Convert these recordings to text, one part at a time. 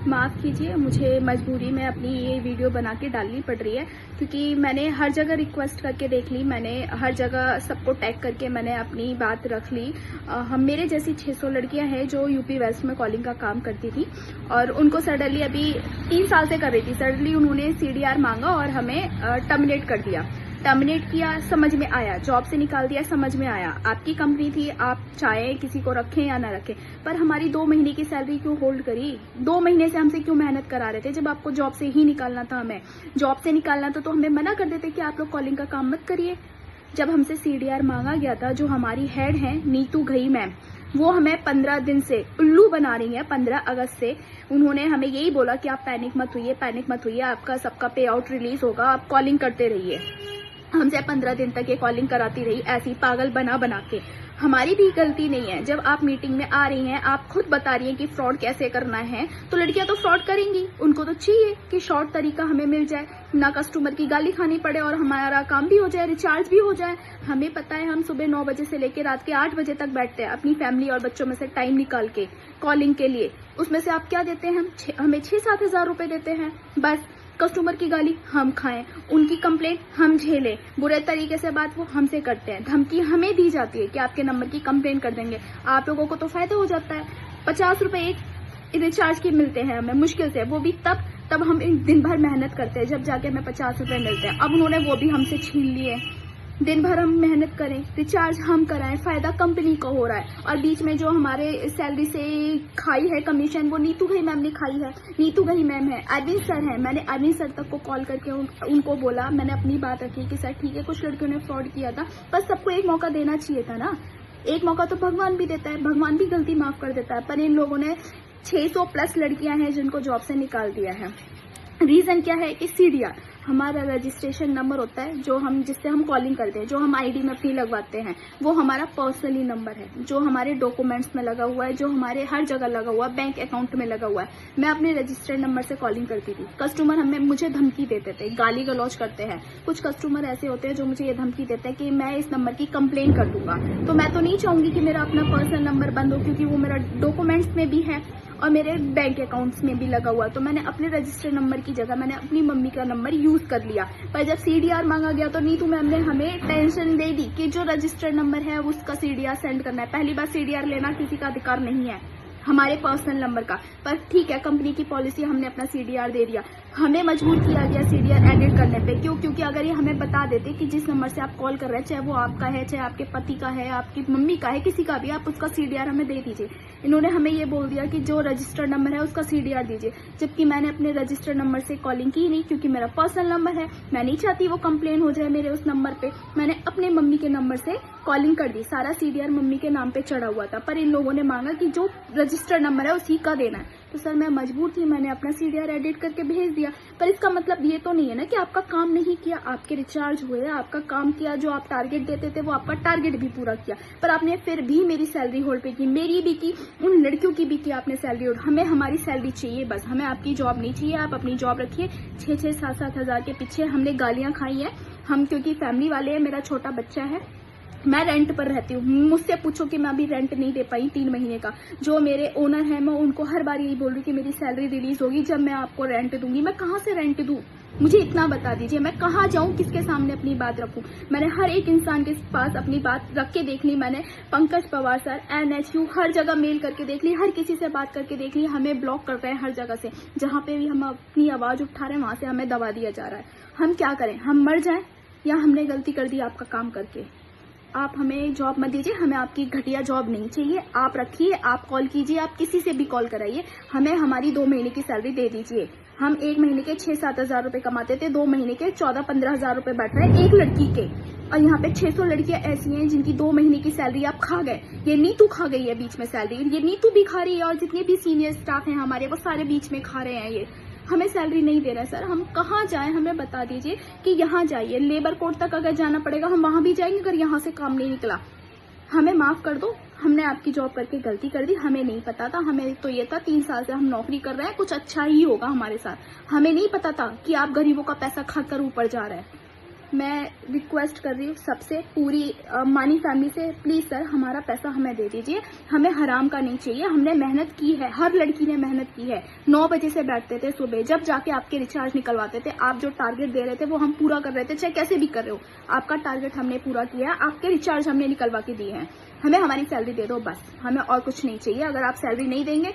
माफ़ कीजिए, मुझे मजबूरी में अपनी ये वीडियो बना के डालनी पड़ रही है, क्योंकि मैंने हर जगह रिक्वेस्ट करके देख ली, मैंने हर जगह सबको टैग करके मैंने अपनी बात रख ली। हम मेरे जैसी 600 लड़कियां हैं जो यूपी वेस्ट में कॉलिंग का काम करती थी और उनको सडनली अभी 3 साल से कर रही थी, सडनली उन्होंने CDR मांगा और हमें टर्मिनेट कर दिया। टर्मिनेट किया, समझ में आया, जॉब से निकाल दिया, समझ में आया, आपकी कंपनी थी, आप चाहे किसी को रखें या ना रखें, पर हमारी 2 महीने की सैलरी क्यों होल्ड करी? 2 महीने से हमसे क्यों मेहनत करा रहे थे? जब आपको जॉब से ही निकालना था, हमें जॉब से निकालना था तो हमें मना कर देते कि आप लोग कॉलिंग का काम मत करिए। जब हमसे CDR मांगा गया था, जो हमारी हेड है नीतू घई मैम, वो हमें 15 दिन से उल्लू बना रही है। 15 अगस्त से उन्होंने हमें यही बोला कि आप पैनिक मत होइए, आपका सबका पे आउट रिलीज होगा, आप कॉलिंग करते रहिए। हमसे 15 दिन तक ये कॉलिंग कराती रही, ऐसी पागल बना के। हमारी भी गलती नहीं है, जब आप मीटिंग में आ रही हैं, आप खुद बता रही हैं कि फ्रॉड कैसे करना है, तो लड़कियां तो फ्रॉड करेंगी। उनको तो चाहिए कि शॉर्ट तरीका हमें मिल जाए, ना कस्टमर की गाली खानी पड़े और हमारा काम भी हो जाए, रिचार्ज भी हो जाए। हमें पता है, हम सुबह 9 बजे से लेकर रात के 8 बजे तक बैठते हैं अपनी फैमिली और बच्चों में से टाइम निकाल के कॉलिंग के लिए। उसमें से आप क्या देते हैं? हमें 6-7 हजार रुपए देते हैं, बस। कस्टमर की गाली हम खाएं, उनकी कंप्लेंट हम झेलें, बुरे तरीके से बात वो हमसे करते हैं, धमकी हमें दी जाती है कि आपके नंबर की कंप्लेंट कर देंगे। आप लोगों को तो फायदा हो जाता है, 50 रुपए एक रिचार्ज के मिलते हैं हमें, मुश्किल से, वो भी तब हम दिन भर मेहनत करते हैं, जब जाके हमें 50 रुपए मिलते हैं। अब उन्होंने वो भी हमसे छीन लिए। दिन भर हम मेहनत करें, रिचार्ज हम कराएं, फायदा कंपनी को हो रहा है, और बीच में जो हमारे सैलरी से खाई है कमीशन, वो नीतू घई मैम ने खाई है। नीतू घई मैम है, अरविंद सर है, मैंने अरविंद सर तक को कॉल करके उनको बोला, मैंने अपनी बात रखी कि सर ठीक है, कुछ लड़कियों ने फ्रॉड किया था, बस सबको एक मौका देना चाहिए था ना। एक मौका तो भगवान भी देता है, भगवान भी गलती माफ कर देता है, पर इन लोगों ने 600+ लड़कियां हैं जिनको जॉब से निकाल दिया है। रीजन क्या है कि CDR हमारा रजिस्ट्रेशन नंबर होता है, जो हम जिससे हम कॉलिंग करते हैं, जो हम ID में अपनी लगवाते हैं, वो हमारा पर्सनली नंबर है, जो हमारे डॉक्यूमेंट्स में लगा हुआ है, जो हमारे हर जगह लगा हुआ है, बैंक अकाउंट में लगा हुआ है। मैं अपने रजिस्टर्ड नंबर से कॉलिंग करती थी। कस्टमर मुझे धमकी देते थे, गाली गलौज करते हैं। कुछ कस्टमर ऐसे होते हैं जो मुझे ये धमकी देते हैं कि मैं इस नंबर की कंप्लेन कर दूंगा। तो मैं तो नहीं चाहूंगी कि मेरा अपना पर्सनल नंबर बंद हो, क्योंकि वो मेरा डॉक्यूमेंट्स में भी है और मेरे बैंक अकाउंट्स में भी लगा हुआ। तो मैंने अपने रजिस्टर्ड नंबर की जगह मैंने अपनी मम्मी का नंबर यूज कर लिया। पर जब CDR मांगा गया तो नीतू मैम ने हमें टेंशन दे दी कि जो रजिस्टर्ड नंबर है उसका CDR सेंड करना है। पहली बार CDR लेना किसी का अधिकार नहीं है, हमारे पर्सनल नंबर का। पर ठीक है, कंपनी की पॉलिसी, हमने अपना CDR दे दिया। हमें मजबूर किया गया CDR एडिट करने पे। क्यों? क्योंकि अगर ये हमें बता देते कि जिस नंबर से आप कॉल कर रहे हैं, चाहे वो आपका है, चाहे आपके पति का है, आपकी मम्मी का है, किसी का भी, आप उसका CDR हमें दे दीजिए। इन्होंने हमें ये बोल दिया कि जो रजिस्टर्ड नंबर है उसका CDR दीजिए, जबकि मैंने अपने रजिस्टर्ड नंबर से कॉलिंग की नहीं, क्योंकि मेरा पर्सनल नंबर है। मैं नहीं चाहती वो कंप्लेन हो जाए मेरे उस नंबर पे। मैंने अपने मम्मी के नंबर से कॉलिंग कर दी, सारा CDR मम्मी के नाम पे चढ़ा हुआ था। पर इन लोगों ने मांगा कि जो रजिस्टर्ड नंबर है उसी का देना है। तो सर मैं मजबूर थी, मैंने अपना CDR एडिट करके भेज दिया। पर इसका मतलब ये तो नहीं है ना कि आपका काम नहीं किया, आपके रिचार्ज हुए, आपका काम किया, जो आप टारगेट देते थे वो आपका टारगेट भी पूरा किया, पर आपने फिर भी मेरी सैलरी होल्ड पे की, मेरी भी की, उन लड़कियों की भी की आपने सैलरी होल्ड। हमें हमारी सैलरी चाहिए, बस, हमें आपकी जॉब नहीं चाहिए। आप अपनी जॉब रखिए। 6-6, 7-7 हजार के पीछे हमने गालियां खाई है हम, क्योंकि फैमिली वाले हैं, मेरा छोटा बच्चा है, मैं रेंट पर रहती हूँ। मुझसे पूछो कि मैं अभी रेंट नहीं दे पाई 3 महीने का। जो मेरे ओनर है, मैं उनको हर बार यही बोल रही हूँ कि मेरी सैलरी रिलीज होगी जब मैं आपको रेंट दूंगी। मैं कहाँ से रेंट दूं? मुझे इतना बता दीजिए, मैं कहाँ जाऊं, किसके सामने अपनी बात रखूं? मैंने हर एक इंसान के पास अपनी बात रख के देख ली। मैंने पंकज पवार सर, NHU, हर जगह मेल करके देख ली, हर किसी से बात करके देख ली। हमें ब्लॉक कर रहे हैं हर जगह से, जहाँ पे भी हम अपनी आवाज उठा रहे हैं वहां से हमें दबा दिया जा रहा है। हम क्या करें? हम मर जाएं या हमने गलती कर दी आपका काम करके? आप हमें जॉब मत दीजिए, हमें आपकी घटिया जॉब नहीं चाहिए। आप रखिए, आप कॉल कीजिए, आप किसी से भी कॉल कराइए, हमें हमारी 2 महीने की सैलरी दे दीजिए। हम 1 महीने के 6-7 हजार रुपए कमाते थे, 2 महीने के 14-15 हजार रुपए बैठ रहे हैं एक लड़की के। और यहाँ पे 600 लड़कियां ऐसी हैं जिनकी 2 महीने की सैलरी आप खा गए। ये नीतू खा गई है बीच में सैलरी, ये नीतू भी खा रही है, और जितने भी सीनियर स्टाफ हैं हमारे, वो सारे बीच में खा रहे हैं। ये हमें सैलरी नहीं दे रहा है। सर हम कहाँ जाएं? हमें बता दीजिए कि यहाँ जाइए, लेबर कोर्ट तक अगर जाना पड़ेगा हम वहां भी जाएंगे अगर यहाँ से काम नहीं निकला। हमें माफ कर दो, हमने आपकी जॉब करके गलती कर दी, हमें नहीं पता था। हमें तो ये था 3 साल से हम नौकरी कर रहे हैं, कुछ अच्छा ही होगा हमारे साथ। हमें नहीं पता था कि आप गरीबों का पैसा खाकर ऊपर जा रहे हैं। मैं रिक्वेस्ट कर रही हूँ सबसे, पूरी मानी फैमिली से, प्लीज सर हमारा पैसा हमें दे दीजिए, हमें हराम का नहीं चाहिए। हमने मेहनत की है, हर लड़की ने मेहनत की है। 9 बजे से बैठते थे सुबह, जब जाके आपके रिचार्ज निकलवाते थे, आप जो टारगेट दे रहे थे वो हम पूरा कर रहे थे, चाहे कैसे भी कर रहे हो। आपका टारगेट हमने पूरा किया, आपके रिचार्ज हमने निकलवा के दिए हैं। हमें हमारी सैलरी दे दो बस, हमें और कुछ नहीं चाहिए। अगर आप सैलरी नहीं देंगे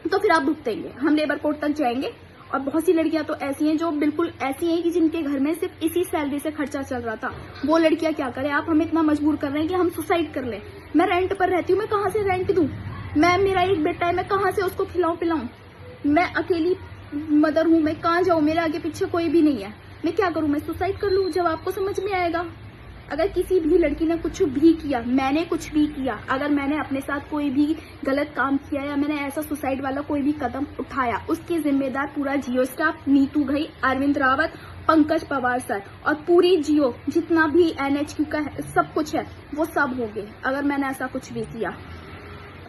तो फिर आप भुगतेंगे, हम लेबर कोर्ट तक जाएंगे। और बहुत सी लड़कियां तो ऐसी हैं जो बिल्कुल ऐसी हैं कि जिनके घर में सिर्फ इसी सैलरी से खर्चा चल रहा था। वो लड़कियां क्या करें? आप हमें इतना मजबूर कर रहे हैं कि हम सुसाइड कर लें। मैं रेंट पर रहती हूँ, मैं कहाँ से रेंट दूं? मेरा एक बेटा है, मैं कहाँ से उसको खिलाऊं पिलाऊं? मैं अकेली मदर हूँ, मैं कहाँ जाऊँ? मेरे आगे पीछे कोई भी नहीं है, मैं क्या करूँ? मैं सुसाइड कर लूँ? जब आपको समझ में आएगा। अगर किसी भी लड़की ने कुछ भी किया, मैंने कुछ भी किया, अगर मैंने अपने साथ कोई भी गलत काम किया या मैंने ऐसा सुसाइड वाला कोई भी कदम उठाया, उसकी जिम्मेदार पूरा जियो स्टाफ, नीतू घई, अरविंद रावत, पंकज पवार सर और पूरी जियो जितना भी NHQ का सब कुछ है वो सब होंगे अगर मैंने ऐसा कुछ भी किया।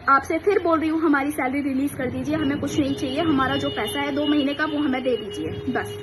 आपसे फिर बोल रही हूँ, हमारी सैलरी रिलीज कर दीजिए, हमें कुछ नहीं चाहिए। हमारा जो पैसा है 2 महीने का वो हमें दे दीजिए बस।